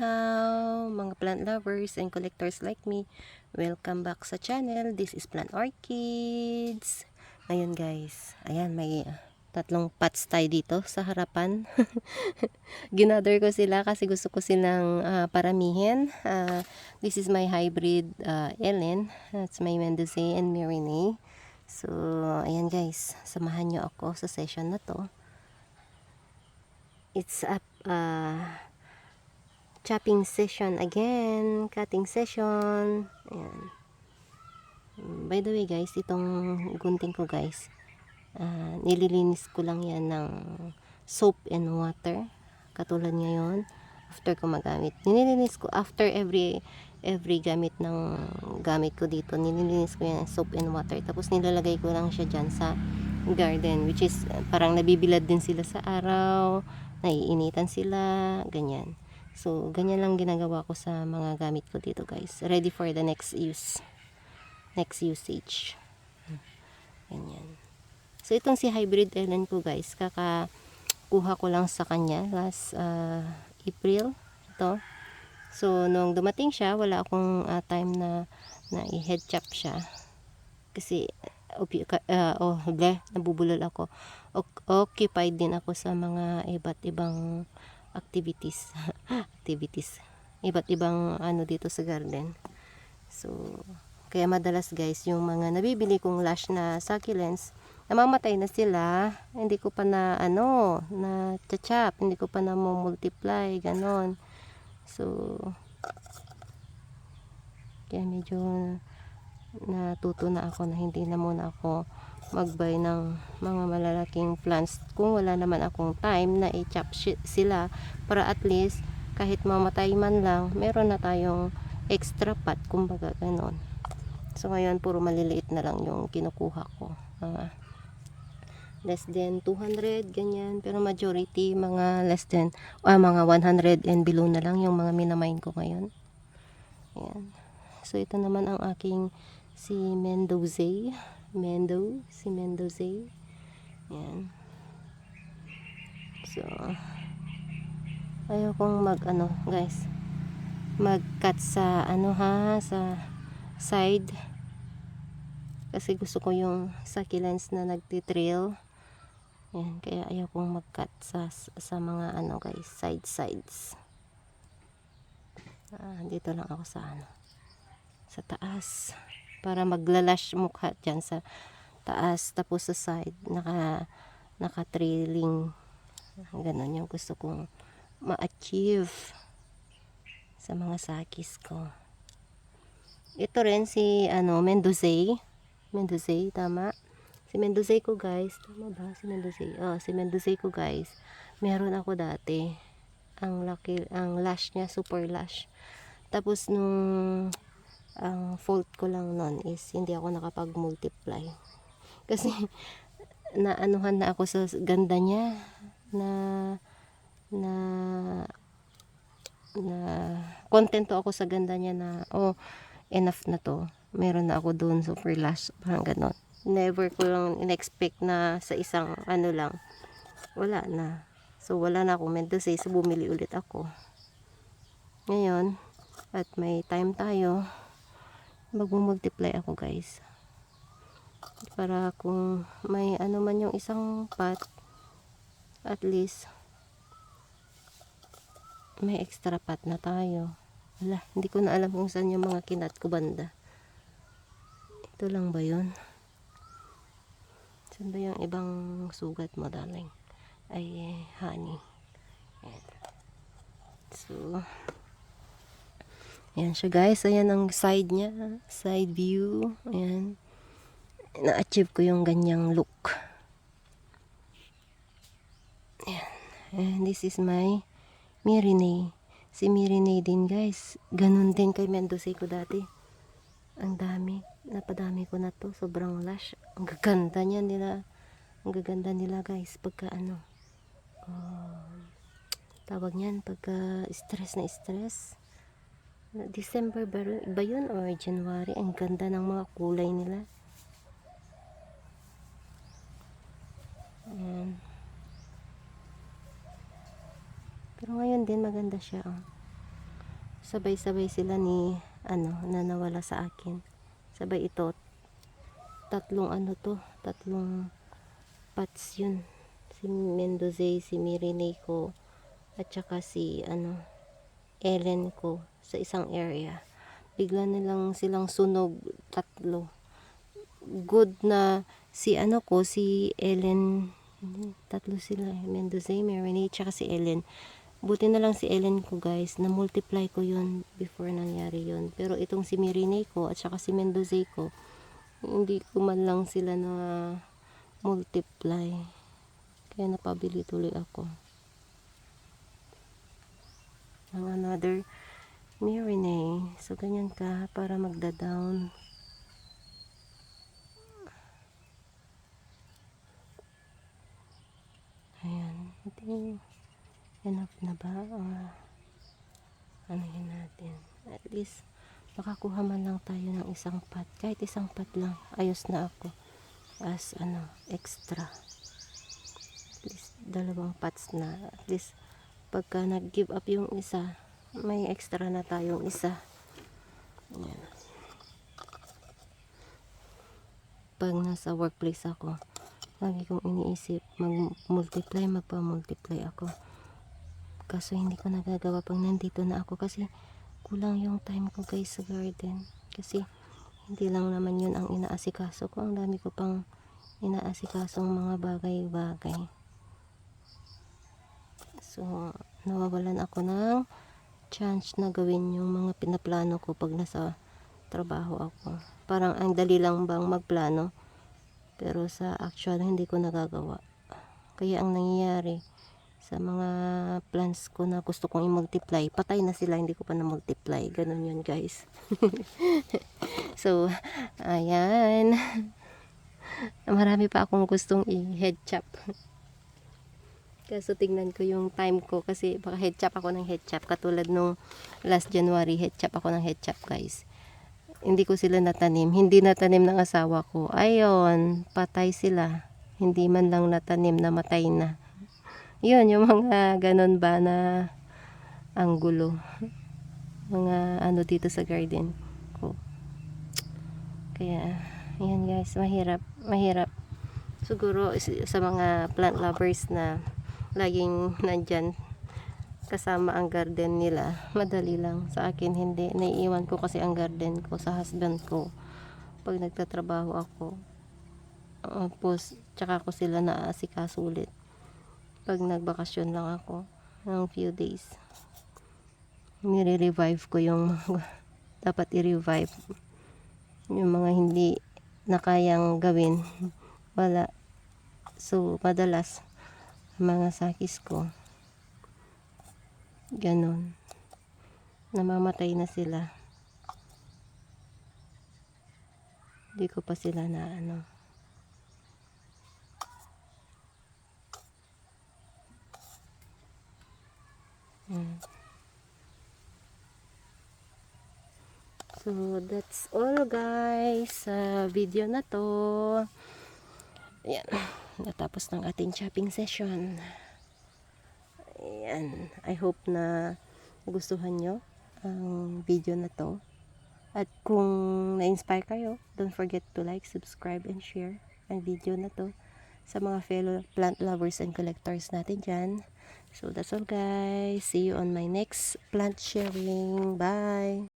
hao, mga plant lovers and collectors like me. Welcome back sa channel. This is Plant Orchids. Ngayon guys, ayan may tatlong pots tayo dito sa harapan. Ginather ko sila kasi gusto ko silang paramihin. This is my hybrid Ellen. That's my Mendoza and Mirinay. So, ayan guys, samahan nyo ako sa session na to. It's up chopping session again, cutting session. Ayan. By the way guys, itong gunting ko guys, nililinis ko lang yan ng soap and water. Katulad ngayon, after ko magamit. Nililinis ko after every gamit ng gamit ko dito. Nililinis ko yan soap and water. Tapos nilalagay ko lang siya dyan sa garden, which is parang nabibilad din sila sa araw, naiinitan sila, ganyan. So, ganyan lang ginagawa ko sa mga gamit ko dito guys. Ready for the next use. Next usage. Ganyan. So, itong si hybrid Ellen ko guys, kakakuha ko lang sa kanya last April. Ito. So, nung dumating siya, wala akong time na i-head chop siya. Kasi, nabubulol ako. Occupied din ako sa mga iba't ibang activities. Iba't ibang ano dito sa garden. So, kaya madalas guys, yung mga nabibili kong lash na succulents, namamatay na sila. Hindi ko pa na chachap, hindi ko pa na multiply, ganon. So, kaya medyo natuto na ako na hindi na muna ako mag-buy ng mga malalaking plants kung wala naman akong time na i-chop sila, para at least kahit mamatay man lang, meron na tayong extra pot, kumbaga ganon. So ngayon puro maliliit na lang yung kinukuha ko, less than 200 ganyan, pero majority mga less than mga 100 and below na lang yung mga minamain ko ngayon. Ayan. So ito naman ang aking si Mendoza. Ayan. So, ayaw kong guys, mag-cut sa sa side. Kasi gusto ko yung succulents na nagtitrail. Ayan, kaya ayaw kong mag-cut sa mga guys, sides. Dito lang ako sa sa taas, para maglalash mukha dyan sa taas, tapos sa side naka trailing, ganon yung gusto kong ma-achieve sa mga sakis ko. Ito rin si Mendoza, tama, si Mendoza ko guys, tama ba si Mendoza? Si Mendoza ko guys, meron ako dati, ang lash niya super lash. Tapos nung ang fault ko lang nun is hindi ako nakapag-multiply. Kasi naanuhan na ako sa ganda niya, na kontento ako sa ganda niya na enough na to. Meron na ako doon super lash, parang ganon. Never ko lang in-expect na sa isang lang, wala na. So wala na akong Mendoza, so bumili ulit ako. Ngayon, at may time tayo, mag-multiply ako guys, para kung may man yung isang pot, at least may extra pot na tayo. Wala, hindi ko na alam kung saan yung mga kinat ko banda. Ito lang ba yun? Saan ba yung ibang sugat mo darling? Ay honey. So ayan siya guys, ayan ang side niya, side view. Ayan, na-achieve ko yung ganyang look. Ayan. And this is my Mirinay. Si Mirinay din guys, ganun din kay Mendoza ko dati. Ang dami, napadami ko na to, sobrang lash. Ang gaganda nila guys, pagka tawag niyan, pagka stress na stress. December ba yun or January? Ang ganda ng mga kulay nila. Ayan. Pero ngayon din maganda siya. sabay-sabay sila ni na nawala sa akin. Sabay ito, tatlong pots yun. Si Mendoza, si Mirinay ko, at saka si Ellen ko sa isang area. Bigla na lang silang sunog, tatlo. Good na si si Ellen, tatlo sila, Mendoza, Mirinay, tsaka si Ellen. Buti na lang si Ellen ko guys, na-multiply ko yun before nangyari yun. Pero itong si Mirinay ko at saka si Mendoza ko, hindi ko man lang sila na multiply. Kaya napabili tuloy ako ng another Mirinay. So ganyan ka para magda-down. Ayan. Enough na ba? Ano yun natin? At least makakuha man lang tayo ng isang pot. Kahit isang pot lang, ayos na ako. As extra. At least 2 pots na. At least pagka nag-give up yung isa, may extra na tayong isa. Ayan. Pag nasa workplace ako, lagi kong iniisip, magpa-multiply ako. Kaso hindi ko nagagawa pag nandito na ako kasi kulang yung time ko guys sa garden. Kasi hindi lang naman yun ang inaasikaso ko. Ang dami ko pang inaasikasong mga bagay-bagay. So, nawawalan ako ng chance na gawin yung mga pinaplano ko pag nasa trabaho ako. Parang ang dali lang bang magplano, pero sa actual hindi ko nagagawa. Kaya ang nangyayari sa mga plans ko na gusto kong i-multiply, patay na sila, hindi ko pa na-multiply. Ganun yun guys. So, ayan. Marami pa akong gustong i-head chop. Kaso tingnan ko yung time ko kasi baka head chop ako ng head chop. Katulad nung last January, head chop ako ng head chop guys. Hindi ko sila natanim. Hindi natanim ng asawa ko. Ayun, patay sila. Hindi man lang natanim, namatay na. Yun, yung mga ganun ba na anggulo. Mga dito sa garden ko. Kaya, yan guys, mahirap. Siguro sa mga plant lovers na laging nandyan kasama ang garden nila, madali lang. Sa akin hindi, naiiwan ko kasi ang garden ko sa husband ko pag nagtatrabaho ako. Tsaka ko sila naaasikaso ulit pag nagbakasyon lang ako ng few days. Nire-revive ko yung dapat i-revive, yung mga hindi na kayang gawin, wala. So madalas mga sakis ko ganon, namamatay na sila, hindi ko pa sila na So that's all guys sa video na to. Ayan, natapos ng ating shopping session. Ayan, I hope na nagustuhan nyo ang video na to. At kung na-inspire kayo, don't forget to like, subscribe, and share ang video na to sa mga fellow plant lovers and collectors natin dyan. So that's all guys. See you on my next plant sharing. Bye!